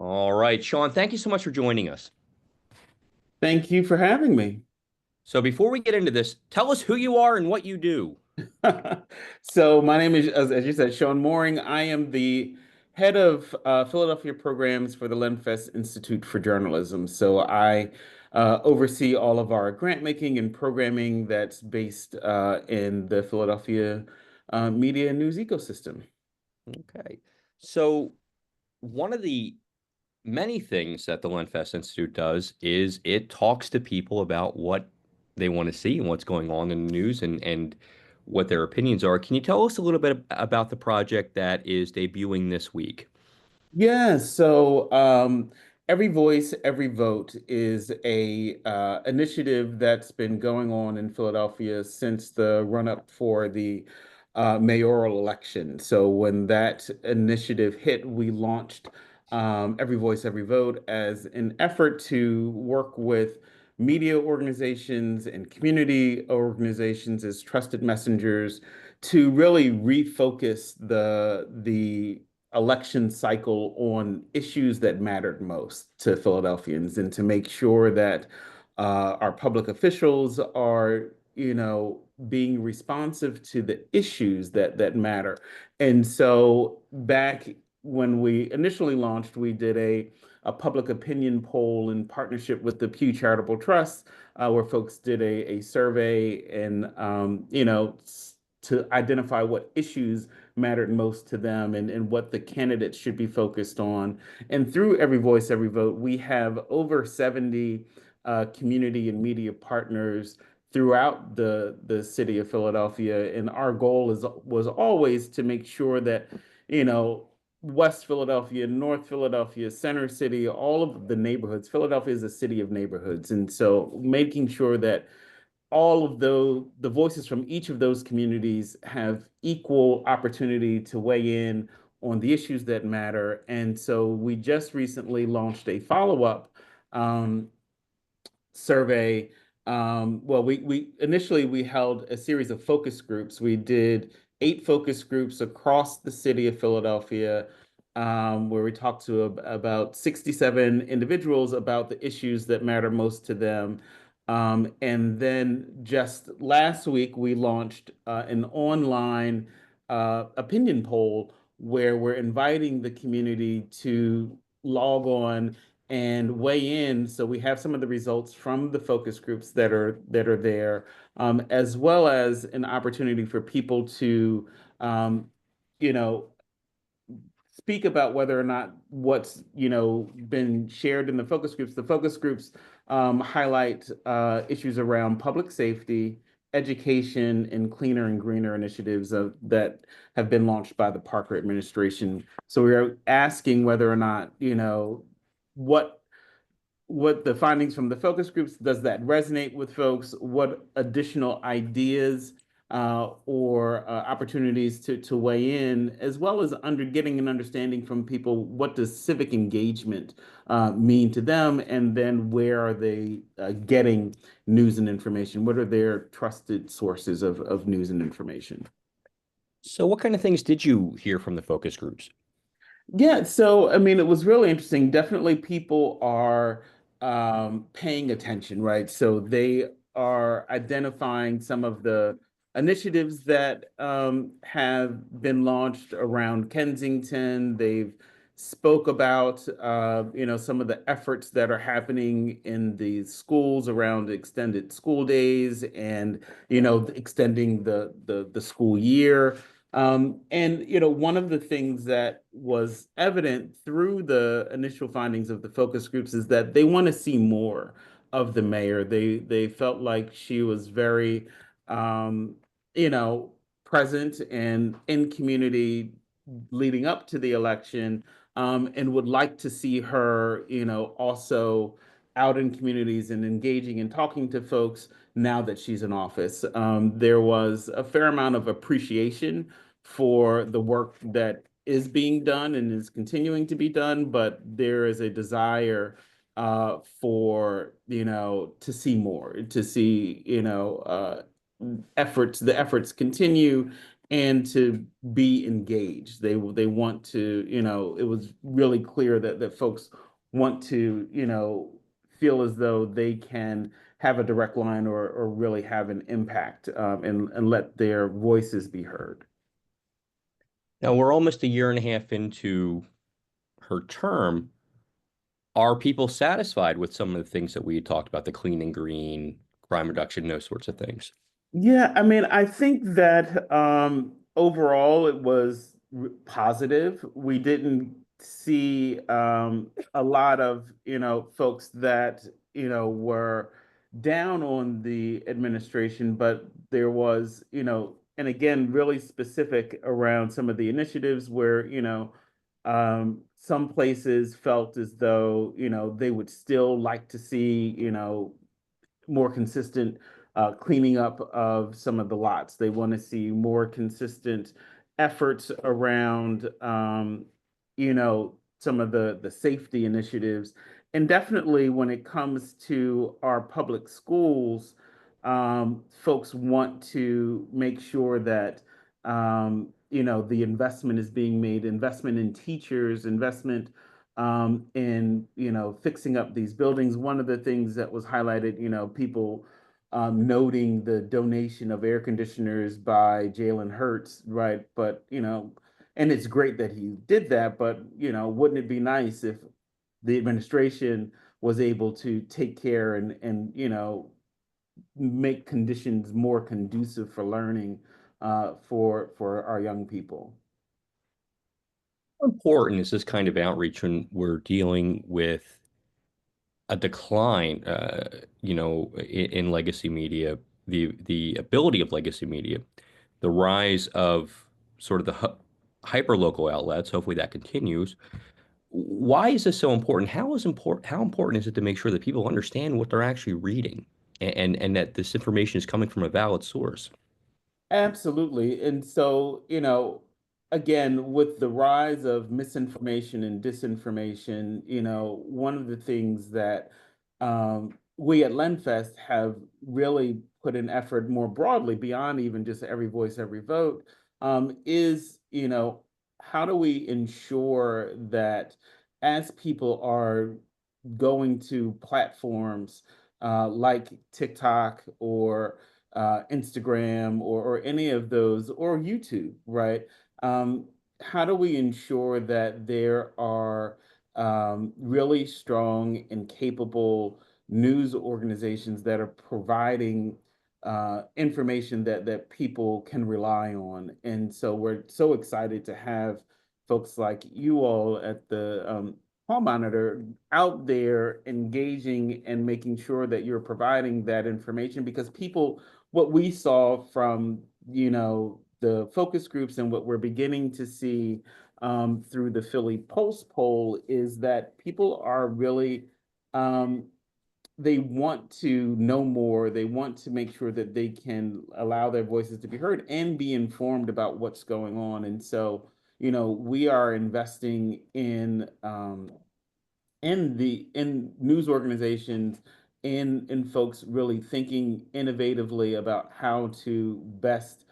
All right, Shawn, thank you so much for joining us. Thank you for having me. So before we get into this, tell us who you are and what you do. So my name is, as you said, Shawn Mooring. I am the head of Philadelphia programs for the Lenfest Institute for Journalism. So I oversee all of our grant making and programming that's based in the Philadelphia media and news ecosystem. Okay. So one of the many things that the Lenfest Institute does is it talks to people about what they want to see and what's going on in the news and what their opinions are. Can you tell us a little bit about the project that is debuting this week? Yeah, so Every Voice, Every Vote is a initiative that's been going on in Philadelphia since the run-up for the mayoral election. So when that initiative hit, we launched Every Voice, Every Vote as an effort to work with media organizations and community organizations as trusted messengers to really refocus the election cycle on issues that mattered most to Philadelphians and to make sure that our public officials are, being responsive to the issues that matter. And so back when we initially launched, we did a public opinion poll in partnership with the Pew Charitable Trust, where folks did a survey and, to identify what issues mattered most to them and what the candidates should be focused on. And through Every Voice, Every Vote, we have over 70 community and media partners throughout the city of Philadelphia. And our goal was always to make sure that, you know, West Philadelphia, North Philadelphia, Center City, all of the neighborhoods. Philadelphia is a city of neighborhoods. And so making sure that all of the voices from each of those communities have equal opportunity to weigh in on the issues that matter. And so we just recently launched a follow-up um, survey. We initially we held a series of focus groups. We did 8 focus groups across the city of Philadelphia, where we talked to about 67 individuals about the issues that matter most to them. And then just last week, we launched an online opinion poll where we're inviting the community to log on and weigh in. So we have some of the results from the focus groups that are there, as well as an opportunity for people to, um, you know, speak about whether or not what's been shared in the focus groups. The focus groups highlight issues around public safety, education, and cleaner and greener initiatives that have been launched by the Parker administration. So we are asking whether or not what what the findings from the focus groups, does that resonate with folks? What additional ideas or opportunities to weigh in, as well as getting an understanding from people, what does civic engagement mean to them? And then where are they getting news and information? What are their trusted sources of news and information? So what kind of things did you hear from the focus groups? Yeah, so I mean, it was really interesting. Definitely, people are paying attention, right? So they are identifying some of the initiatives that have been launched around Kensington. They've spoke about some of the efforts that are happening in the schools around extended school days and extending the school year. And one of the things that was evident through the initial findings of the focus groups is that they want to see more of the mayor. They felt like she was very, um, you know, present and in community leading up to the election, and would like to see her, also out in communities and engaging and talking to folks now that she's in office. There was a fair amount of appreciation for the work that is being done and is continuing to be done, but there is a desire for to see more, to see the efforts continue, and to be engaged. They want to, it was really clear that folks want to, feel as though they can have a direct line or really have an impact, and let their voices be heard. Now we're almost a year and a half into her term. Are people satisfied with some of the things that we talked about, the clean and green, crime reduction, those sorts of things? Yeah, I mean, I think that overall it was positive. We didn't see a lot of, folks that, were down on the administration, but there was, and again, really specific around some of the initiatives where, some places felt as though, they would still like to see, more consistent cleaning up of some of the lots. They want to see more consistent efforts around, some of the safety initiatives, and definitely when it comes to our public schools, folks want to make sure that the investment is being made, investment in teachers, investment in fixing up these buildings. One of the things that was highlighted, people noting the donation of air conditioners by Jalen Hurts, right? But and it's great that he did that, but wouldn't it be nice if the administration was able to take care and make conditions more conducive for learning for our young people? How important is this kind of outreach when we're dealing with a decline, in legacy media, the ability of legacy media, the rise of sort of the hyper local outlets. Hopefully that continues. Why is this so important? How important is it to make sure that people understand what they're actually reading and that this information is coming from a valid source? Absolutely. And so, again, with the rise of misinformation and disinformation, one of the things that we at Lenfest have really put an effort more broadly beyond even just every voice, every vote, is, how do we ensure that as people are going to platforms like TikTok or Instagram or any of those or YouTube, right? Um, how do we ensure that there are really strong and capable news organizations that are providing information that people can rely on? And so we're so excited to have folks like you all at the Hall Monitor out there engaging and making sure that you're providing that information, because people, what we saw from the focus groups and what we're beginning to see through the Philly Pulse poll is that people are really um, they want to know more. They want to make sure that they can allow their voices to be heard and be informed about what's going on. And so, we are investing in news organizations, in folks really thinking innovatively about how to best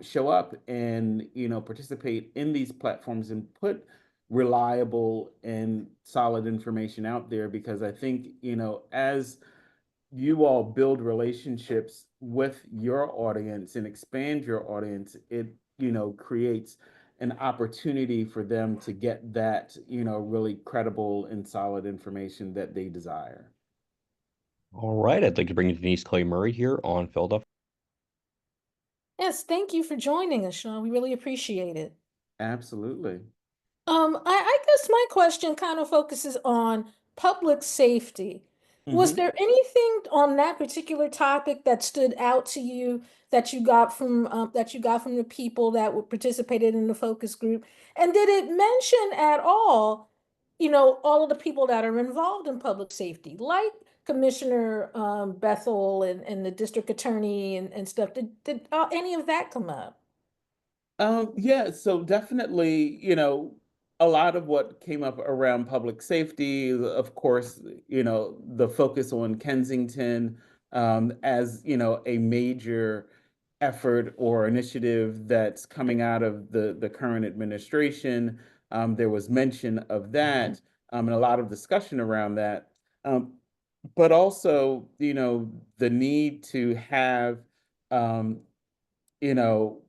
show up and participate in these platforms and put reliable and solid information out there, because I think as you all build relationships with your audience and expand your audience, it creates an opportunity for them to get that really credible and solid information that they desire. All right, I'd like to bring in Denise Clay Murray here on Philadelphia. Yes, thank you for joining us, Shawn. We really appreciate it. Absolutely. I guess my question kind of focuses on public safety. Was Hmm. there anything on that particular topic that stood out to you that you got from the people that were participated in the focus group? And did it mention at all, all of the people that are involved in public safety, like Commissioner Bethel and the district attorney and stuff? Did any of that come up? Yeah, so definitely, a lot of what came up around public safety, of course, the focus on Kensington as, a major effort or initiative that's coming out of the current administration. There was mention of that, and a lot of discussion around that. Um, but also, the need to have um,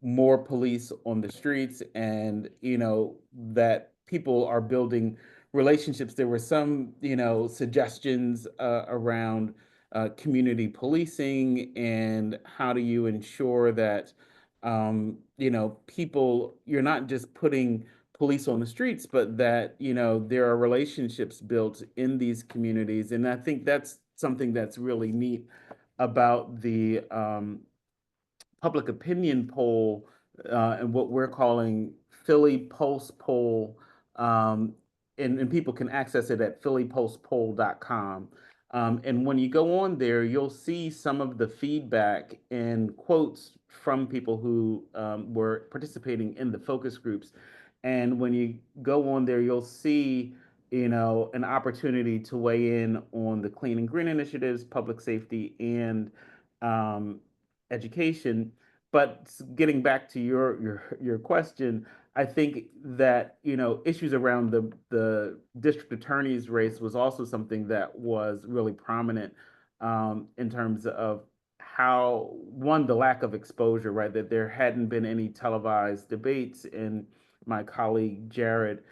more police on the streets, and, that people are building relationships. There were some, suggestions around community policing, and how do you ensure that, people, you're not just putting police on the streets, but that, there are relationships built in these communities. And I think that's something that's really neat about the public opinion poll, and what we're calling Philly Pulse Poll. Um, and people can access it at phillypulsepoll.com. And when you go on there, you'll see some of the feedback and quotes from people who were participating in the focus groups. And when you go on there, you'll see, an opportunity to weigh in on the clean and green initiatives, public safety, and um, education. But getting back to your question, I think that, issues around the district attorney's race was also something that was really prominent, in terms of how, one, the lack of exposure, right? That there hadn't been any televised debates. And my colleague Jared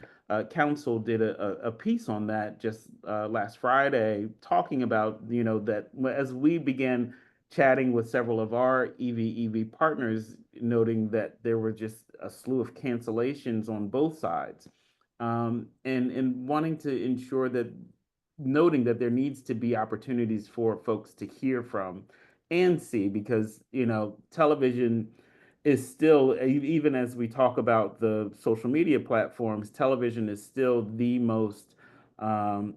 Council did a piece on that just last Friday, talking about, that as we began chatting with several of our EV partners, noting that there were just a slew of cancellations on both sides, and wanting to ensure that, noting that there needs to be opportunities for folks to hear from and see, because, television is still, even as we talk about the social media platforms, television is still the most um,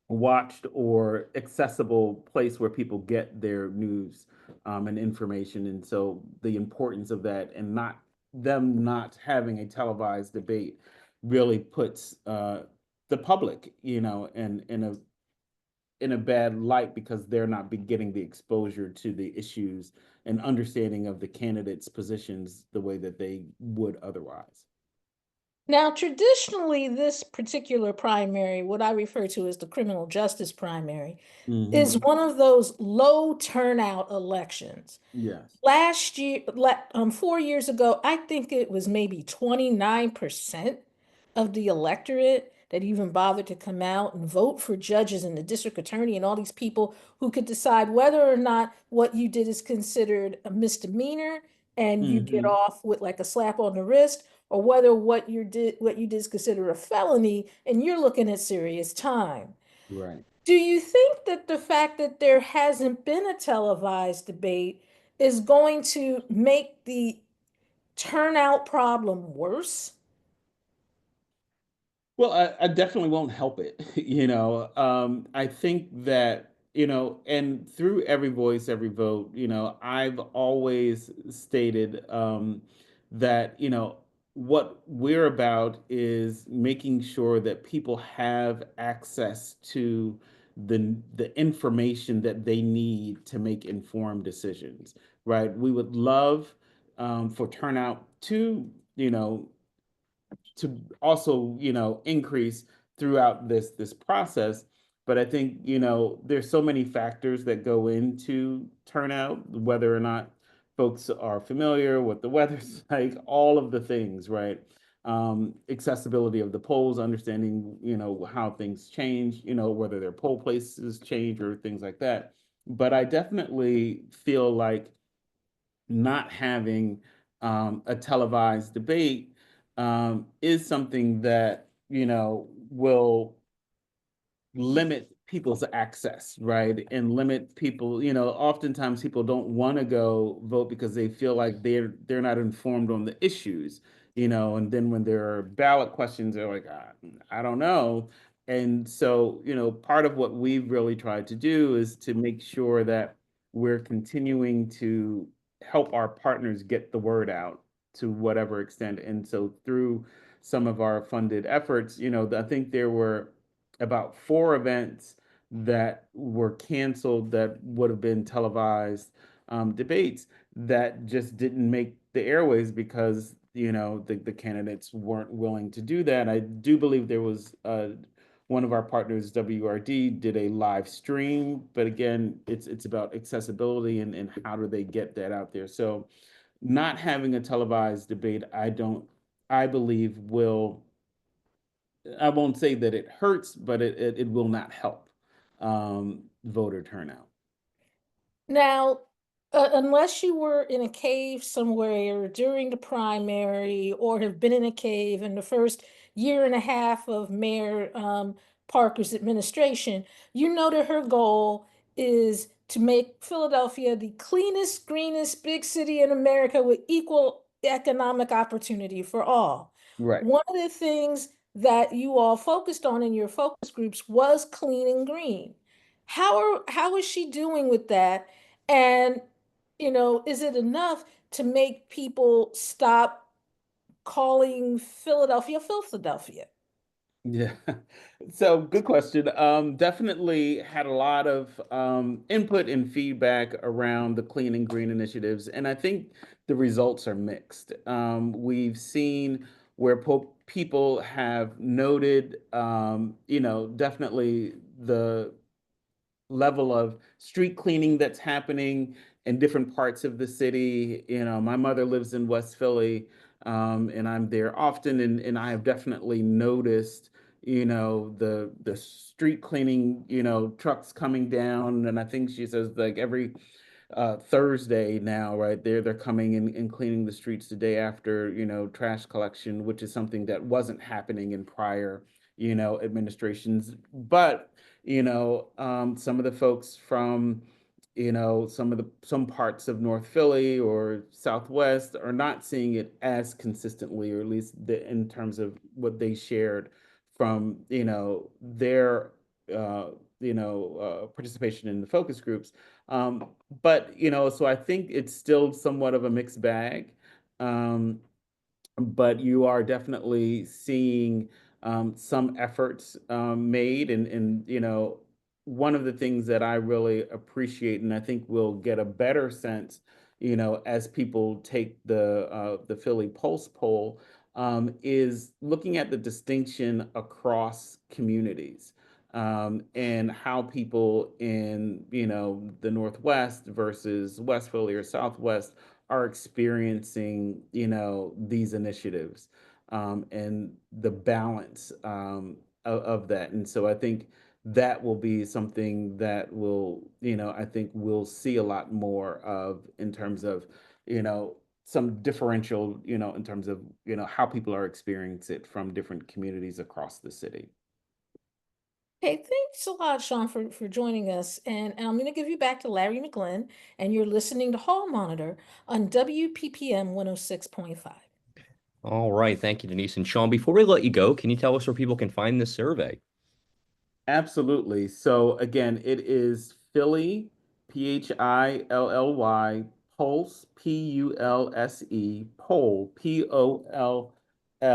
watched or accessible place where people get their news, and information. And so the importance of that, and not having a televised debate, really puts the public, in a bad light, because they're not getting the exposure to the issues and understanding of the candidates' positions the way that they would otherwise. Now, traditionally, this particular primary, what I refer to as the criminal justice primary, is Hmm. one of those low turnout elections. Yes. Last year, 4 years ago, I think it was maybe 29% of the electorate that even bothered to come out and vote for judges and the district attorney and all these people who could decide whether or not what you did is considered a misdemeanor and you get Hmm. off with like a slap on the wrist, or whether what you did is considered a felony and you're looking at serious time. Right. Do you think that the fact that there hasn't been a televised debate is going to make the turnout problem worse? Well, I definitely won't help it. I think that, and through every voice, every vote, I've always stated, that, what we're about is making sure that people have access to the information that they need to make informed decisions, right? We would love, for turnout to also, increase throughout this process. But I think, there's so many factors that go into turnout, whether or not folks are familiar, what the weather's like, all of the things, right? Accessibility of the polls, understanding, how things change, whether their poll places change or things like that. But I definitely feel like not having a televised debate is something that, will limit people's access, right? And limit people, oftentimes people don't want to go vote because they feel like they're not informed on the issues, and then when there are ballot questions, they're like, I don't know. And so, part of what we've really tried to do is to make sure that we're continuing to help our partners get the word out to whatever extent. And so through some of our funded efforts, I think there were about 4 events that were canceled that would have been televised debates. that just didn't make the airways because, the candidates weren't willing to do that. I do believe there was one of our partners, WRD, did a live stream, but again, it's about accessibility and how do they get that out there. So not having a televised debate, I believe I won't say that it hurts, but it will not help voter turnout. Now, unless you were in a cave somewhere during the primary or have been in a cave in the first year and a half of Mayor Parker's administration, you know that her goal is to make Philadelphia the cleanest, greenest big city in America with equal economic opportunity for all. Right. One of the things that you all focused on in your focus groups was clean and green. How is she doing with that? And, is it enough to make people stop calling Philadelphia Philadelphia? Yeah. So good question. Definitely had a lot of input and feedback around the clean and green initiatives, and I think the results are mixed. We've seen where people have noted, definitely the level of street cleaning that's happening in different parts of the city. My mother lives in West Philly, and I'm there often, and I have definitely noticed, the street cleaning, trucks coming down, and I think she says like every Thursday now, right? They're coming and cleaning the streets the day after, trash collection, which is something that wasn't happening in prior, administrations. But, some of the folks from, some parts of North Philly or Southwest are not seeing it as consistently, or at least in terms of what they shared from, their participation in the focus groups. But so I think it's still somewhat of a mixed bag. Um, but you are definitely seeing some efforts made, and one of the things that I really appreciate, and I think we'll get a better sense, as people take the Philly Pulse poll, is looking at the distinction across communities, and how people in the Northwest versus West Philly or Southwest are experiencing, these initiatives, and the balance of that. And so I think that will be something that I think we'll see a lot more of in terms of, some differential, in terms of, how people are experiencing it from different communities across the city. Hey, thanks a lot, Shawn, for joining us. And I'm going to give you back to Larry McGlynn, and you're listening to Hall Monitor on WPPM 106.5. All right. Thank you, Denise. And Shawn, before we let you go, can you tell us where people can find this survey? Absolutely. So again, it is Philly, Philly, Pulse, Pulse, poll,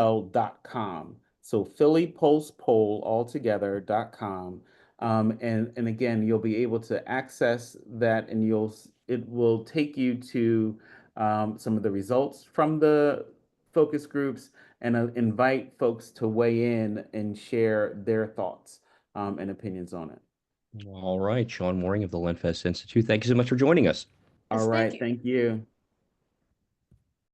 POLL.com. So Philly Pulse Poll altogether.com. And again, you'll be able to access that, and it will take you to some of the results from the focus groups, and invite folks to weigh in and share their thoughts and opinions on it. All right. Shawn Mooring of the Lenfest Institute. Thank you so much for joining us. All Yes, thank right. you. Thank you.